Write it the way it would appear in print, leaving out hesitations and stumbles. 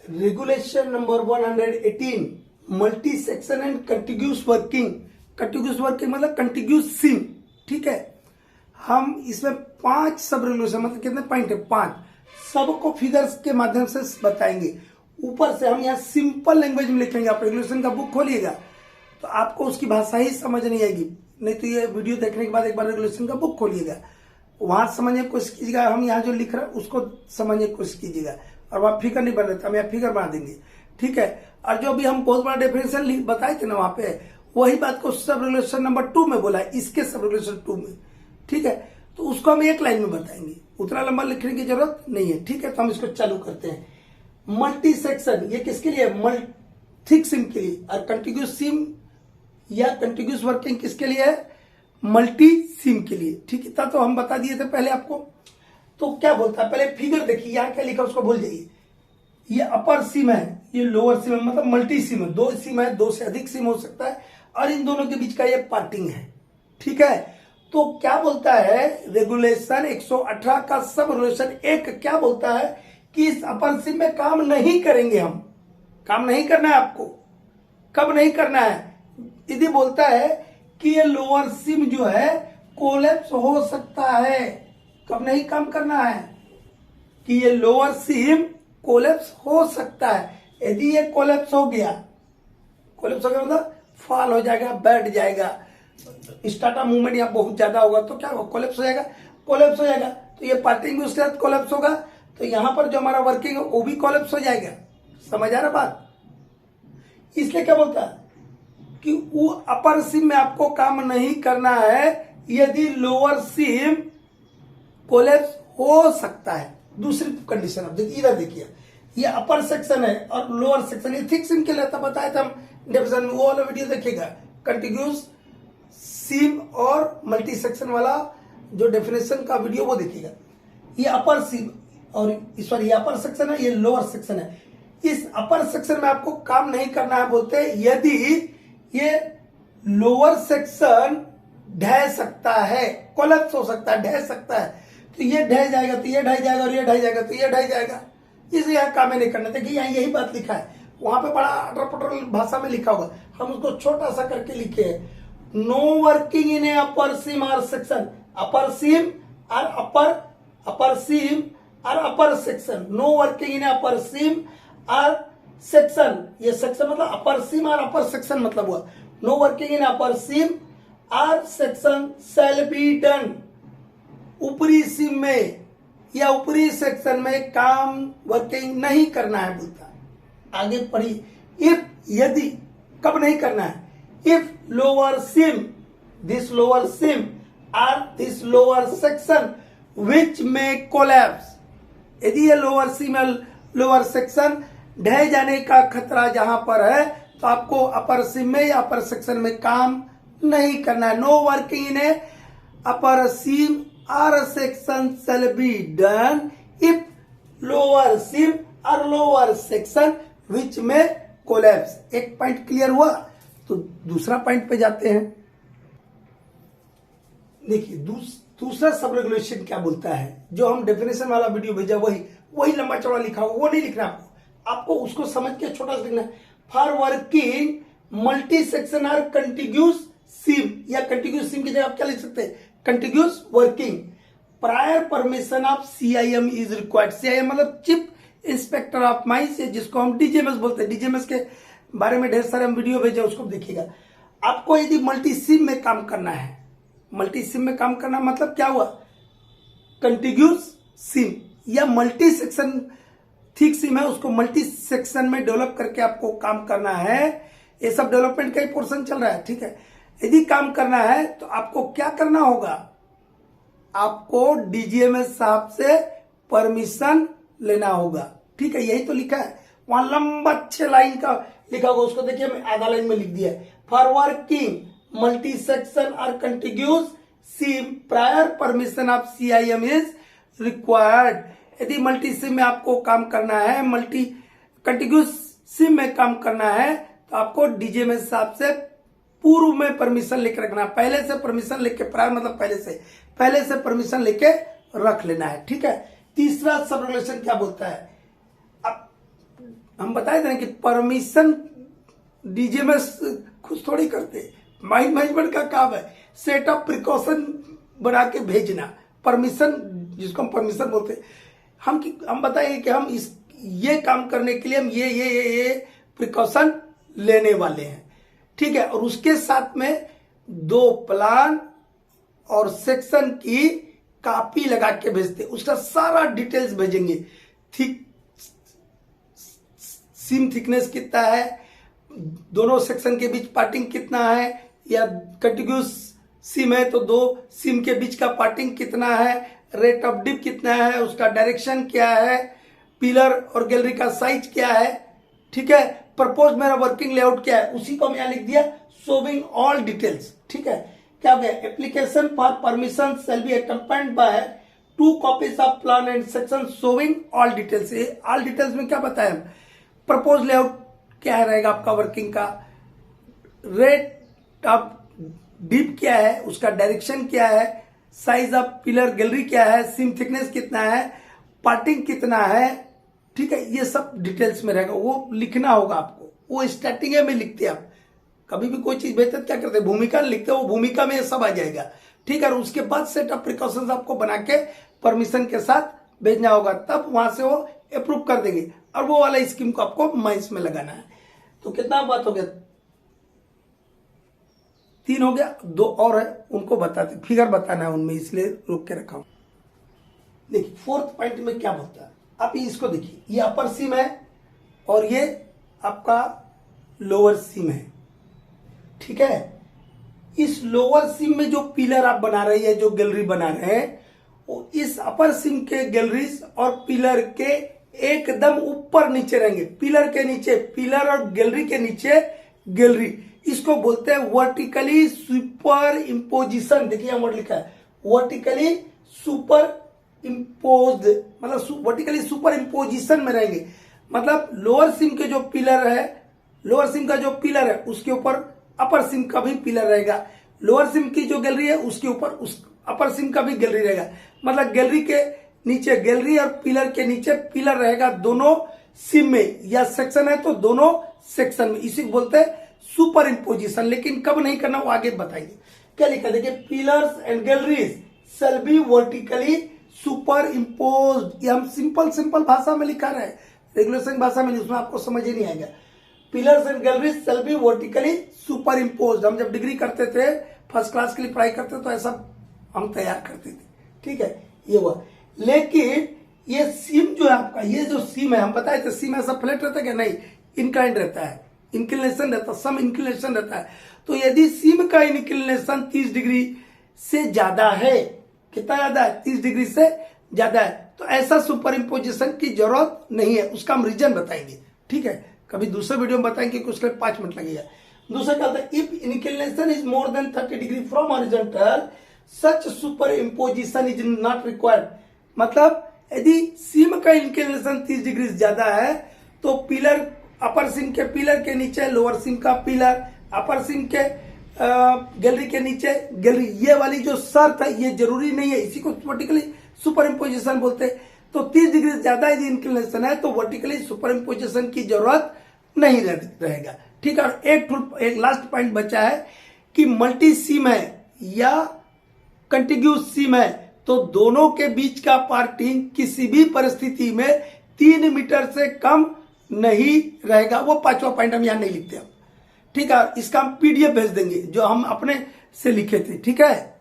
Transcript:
Regulation number 118 multi section and continuous working. Continuous working मतलब continuous SIM. ठीक है, हम इसमें 5 सब रेगुलेशन मतलब कितने पॉइंट है, 5 सबको फिगर्स के माध्यम से बताएंगे। ऊपर से हम यहाँ सिंपल लैंग्वेज में लिखेंगे। आप रेगुलेशन का बुक खोलिएगा तो आपको उसकी भाषा ही समझ नहीं आएगी, नहीं तो ये वीडियो देखने के बाद एक बार रेगुलेशन का बुक खोलिएगा, वहां समझने की कोशिश कीजिएगा। हम यहाँ जो लिख रहे हैं उसको समझने की कोशिश कीजिएगा। और वहां फिगर नहीं बन रहे थे, हम यहाँ फिगर बना देंगे। ठीक है, और जो भी हम बहुत बड़ा डेफिनेशन बताए थे ना वहां पे, वही बात को सब रेगुलेशन नंबर 2 में बोला है, इसके सब रेगुलेशन 2 में। ठीक है, तो उसको हम एक लाइन में बताएंगे, उतना लंबा लिखने की जरूरत नहीं है। ठीक है, तो हम इसको चालू करते हैं। मल्टी सेक्शन ये किसके लिए, थिक सिम के लिए, और कंटिन्यूस सिम या कंटिन्यूस वर्किंग किसके लिए है, मल्टी सिम के लिए। ठीक है, तो हम बता दिए थे पहले आपको। तो क्या बोलता है, पहले फिगर देखिए, यहाँ क्या लिखा उसको भूल जाइए। ये अपर सिम है, ये लोअर सिम है, मतलब मल्टी सिम है। 2 सिम है, 2 से अधिक सिम हो सकता है, और इन दोनों के बीच का ये पार्टिंग है। ठीक है, तो क्या बोलता है रेगुलेशन 118 का सब रेगुलेशन 1 क्या बोलता है कि इस अपर सिम में काम नहीं करेंगे। हम काम नहीं करना है आपको। कब नहीं करना है, यदि बोलता है कि ये लोअर सिम जो है कोलैप्स हो सकता है। कब नहीं काम करना है कि ये लोअर सिम कोलैप्स हो सकता है। यदि ये कोलैप्स हो गया मतलब फॉल हो जाएगा, बैठ जाएगा, स्टार्टअप मूवमेंट यहाँ बहुत ज्यादा होगा तो क्या होगा, कोलैप्स हो जाएगा। कोलैप्स हो जाएगा तो ये पार्टिंग उसके साथ कोलैप्स होगा, तो यहां पर जो हमारा वर्किंग है वो भी कोलैप्स हो जाएगा। समझ आ रहा बात। इसलिए क्या बोलता है कि वो अपर सिम में आपको काम नहीं करना है यदि लोअर सिम कोलैप्स हो सकता है। दूसरी कंडीशन अब इधर देखिए, ये अपर सेक्शन है और लोअर सेक्शन, ये थिक सिम के लिए बताया था हम डेफिनेशन में, वो वाला वीडियो देखिएगा। कंटिन्यूस सिम और मल्टी सेक्शन वाला जो डेफिनेशन का वीडियो वो देखिएगा। ये अपर सिम और सॉरी ये अपर सेक्शन है, ये लोअर सेक्शन है। इस अपर सेक्शन में आपको काम नहीं करना है बोलते हैं यदि ये लोअर सेक्शन ढह सकता है, कोलैप्स हो सकता है, ढह सकता है। तो ये ढह जाएगा तो ये ढह जाएगा, और ये ढह जाएगा तो ये ढह जाएगा। इसलिए यहाँ काम नहीं करना। देखिए यहाँ यही बात लिखा है, वहां पे बड़ा अटरपटर भाषा में लिखा होगा, हम उसको छोटा सा करके लिखे है। No working in a upper seam or section, upper seam or upper seam or upper section. No working in a upper seam or section, ये सेक्शन मतलब upper seam or upper section मतलब हुआ। No working in upper seam or section shall be done, ऊपरी seam में या ऊपरी section में काम वर्किंग नहीं करना है बोलता है। आगे पढ़िए, इफ यदि, कब नहीं करना है, if lower SIM, this lower seam और this lower section which may collapse, यदि ये लोअर सिम लोअर सेक्शन ढह जाने का खतरा जहां पर है तो आपको अपर सिम में या अपर सेक्शन में काम नहीं करना है। No working in a upper seam or section shall be done if lower seam or lower section which may collapse. एक पॉइंट क्लियर हुआ, तो दूसरा पॉइंट पे जाते हैं। देखिए दूसरा सब रेगुलेशन क्या बोलता है, जो हम डेफिनेशन वाला वीडियो भेजा वही लंबा चौड़ा लिखा हुआ, वो नहीं लिखना आपको उसको समझ के छोटा सा लिखना है। For working multi section or continuous seam, या कंटिन्यूस सिम की जगह आप क्या लिख सकते हैं, continuous working. Prior permission of CIM is required. CIM मतलब चीफ इंस्पेक्टर ऑफ माइंस, जिसको हम DGMS बोलते हैं। DGMS के बारे में ढेर सारे हम वीडियो भेजे, उसको देखिएगा। आपको यदि मल्टी सिम में काम करना है, मल्टी सिम में काम करना मतलब क्या हुआ, कंटिन्यूस सिम या मल्टी सेक्शन थिक सिम है, उसको मल्टी सेक्शन में डेवलप करके आपको काम करना है। ये सब डेवलपमेंट का ही पोर्शन चल रहा है। ठीक है, यदि काम करना है तो आपको क्या करना होगा, आपको DGMS साहब से परमिशन लेना होगा। ठीक है, यही तो लिखा है वहां, लंबा 6 लाइन का लिखा होगा, उसको देखिए मैं आधा लाइन में लिख दिया है। फॉर वर्किंग मल्टी सेक्शन और continuous SIM prior permission of CIM is required. यदि मल्टी सिम में आपको काम करना है, मल्टी कंटिन्यूस सिम में काम करना है, तो आपको DGMS साहब से पूर्व में परमिशन लेके रखना, पहले से परमिशन लेके, प्रायर मतलब पहले से परमिशन लेके रख लेना है। ठीक है, तीसरा सब रेगुलेशन क्या बोलता है, अब हम बताए थे ना कि परमिशन डीजीएमएस खुद थोड़ी करते, माइंड मैनेजमेंट का काम है सेट ऑफ प्रिकॉशन बना के भेजना, परमिशन जिसको हम परमिशन बोलते हैं। हम बताएंगे कि हम ये काम करने के लिए हम ये प्रिकॉशन लेने वाले हैं, ठीक है। और उसके साथ में 2 प्लान और सेक्शन की कॉपी लगा के भेजते, उसका सारा डिटेल्स भेजेंगे। सीम थिकनेस कितना है, दोनों सेक्शन के बीच पार्टिंग कितना है, या कंटिन्यूस सीम है तो 2 सीम के बीच का पार्टिंग कितना है, रेट ऑफ डिप कितना है, उसका डायरेक्शन क्या है, पिलर और गैलरी का साइज क्या है, ठीक है। प्रपोज मेरा वर्किंग लेआउट क्या है, उसी को हम यहां लिख दिया, शोविंग ऑल डिटेल्स, ठीक है। क्या हो गया, application for permission shall be accompanied by 2 copies of plan and section showing all details. All details में क्या बताया हम, प्रपोज लेआउट क्या रहेगा आपका वर्किंग का, रेट ऑफ डीप क्या है, उसका डायरेक्शन क्या है, साइज ऑफ पिलर गैलरी क्या है, सीम थिकनेस कितना है, पार्टिंग कितना है, ठीक है। ये सब डिटेल्स में रहेगा, वो लिखना होगा आपको, वो स्टार्टिंग में लिखते हैं आप। कभी भी कोई चीज भेजते क्या करते हैं, भूमिका लिखते हैं, वो भूमिका में ये सब आ जाएगा, ठीक है। और उसके बाद सेट ऑफ प्रिकॉशंस आपको बना के परमिशन के साथ भेजना होगा, तब वहां से वो अप्रूव कर देंगे, और वो वाला स्कीम को आपको माइंस में लगाना है। तो कितना बात हो गया, 3 हो गया, 2 और है, उनको बताते, फिगर बताना है उनमें, इसलिए रोक के रखा हूं। देखिए 4th पॉइंट में क्या बोलता है, आप इसको देखिए, ये अपर सीम है और ये आपका लोअर सीम है, ठीक है। इस लोअर सीम में जो पिलर आप बना रहे हैं, जो गैलरी बना रहे हैं, वो इस अपर सीम के गैलरीज और पिलर के एकदम ऊपर नीचे रहेंगे, पिलर के नीचे पिलर और गैलरी के नीचे गैलरी, इसको बोलते हैं वर्टिकली सुपर इम्पोजिशन। देखिए यहां वर्ड लिखा है वर्टिकली सुपर इम्पोज्ड, मतलब वर्टिकली सुपर इम्पोजिशन में रहेंगे, मतलब लोअर सिम के जो पिलर है, लोअर सिम का जो पिलर है उसके ऊपर अपर सिम का भी पिलर रहेगा, लोअर सिम की जो गैलरी है उसके ऊपर उस अपर सिम का भी गैलरी रहेगा, मतलब गैलरी के नीचे गैलरी और पिलर के नीचे पिलर रहेगा दोनों सिम में, या सेक्शन है तो दोनों सेक्शन में, इसी को बोलते हैं सुपर इम्पोजिशन। लेकिन कब नहीं करना वो आगे बताएंगे। क्या लिखा देखिए, pillars and galleries shall be vertically super imposed, ये हम सिंपल भाषा में लिखा रहे, रेगुलेशन भाषा में, उसमें आपको समझ ही नहीं आएगा। Pillars and galleries shall be vertically super imposed, हम जब डिग्री करते थे, फर्स्ट क्लास के लिए पढ़ाई करते तो ऐसा हम तैयार करते थे, ठीक है, ये हुआ। लेकिन ये सीम जो है आपका, ये जो सीम है, हम बताए थे सीम ऐसा फ्लैट रहता है क्या, नहीं, इंक्लाइंड रहता है, इंक्लिनेशन रहता है, सम इंक्लिनेशन रहता है। तो यदि सीम का इंक्लिनेशन 30 डिग्री से ज्यादा है, कितना ज्यादा है, 30 डिग्री से ज्यादा है, तो ऐसा सुपर इम्पोजिशन की जरूरत नहीं है, उसका हम रीजन बताएंगे, ठीक है, कभी दूसरे वीडियो में बताएंगे कि उसके लिए 5 मिनट लगेगा। दूसरा क्या होता है, if inclination is more than 30 degree from horizontal such super imposition is not required, मतलब यदि सीम का इंक्लिनेशन 30 डिग्री ज्यादा है तो पिलर, अपर सिम के पिलर के नीचे लोअर सिम का पिलर, अपर सिम के गैलरी के नीचे गैलरी, ये वाली जो शर्त है ये जरूरी नहीं है, इसी को वर्टिकली सुपर इम्पोजिशन बोलते हैं। तो 30 डिग्री ज्यादा यदि इंक्लिनेशन है तो वर्टिकली सुपर इम्पोजिशन की जरूरत नहीं रहेगा, ठीक है। और एक लास्ट पॉइंट बचा है कि मल्टी सिम है या कंटिन्यूस सिम है तो दोनों के बीच का पार्टिंग किसी भी परिस्थिति में 3 मीटर से कम नहीं रहेगा। वो 5वां पॉइंट हम यहां नहीं लिखते, ठीक है, इसका हम PDF भेज देंगे जो हम अपने से लिखे थे, ठीक है।